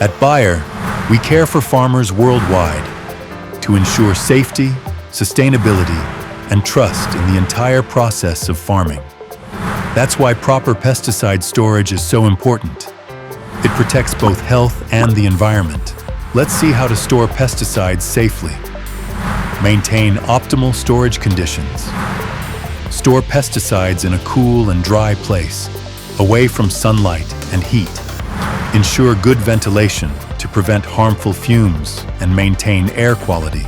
At Bayer, we care for farmers worldwide to ensure safety, sustainability, and trust in the entire process of farming. That's why proper pesticide storage is so important. It protects both health and the environment. Let's see how to store pesticides safely. Maintain optimal storage conditions. Store pesticides in a cool and dry place, away from sunlight and heat. Ensure good ventilation to prevent harmful fumes and maintain air quality.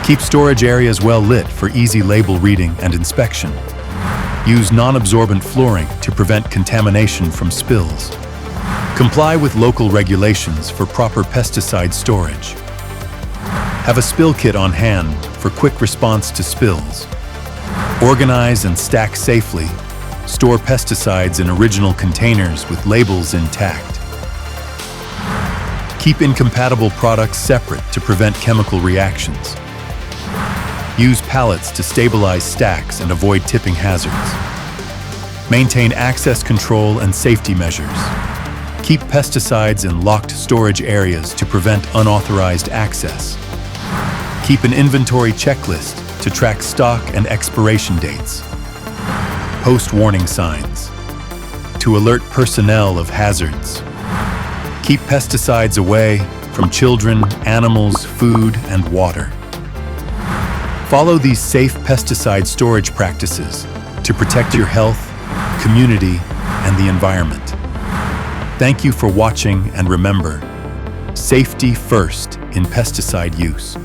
Keep storage areas well lit for easy label reading and inspection. Use non-absorbent flooring to prevent contamination from spills. Comply with local regulations for proper pesticide storage. Have a spill kit on hand for quick response to spills. Organize and stack safely. Store pesticides in original containers with labels intact. Keep incompatible products separate to prevent chemical reactions. Use pallets to stabilize stacks and avoid tipping hazards. Maintain access control and safety measures. Keep pesticides in locked storage areas to prevent unauthorized access. Keep an inventory checklist to track stock and expiration dates. Post warning signs to alert personnel of hazards. Keep pesticides away from children, animals, food, and water. Follow these safe pesticide storage practices to protect your health, community, and the environment. Thank you for watching, and remember, safety first in pesticide use.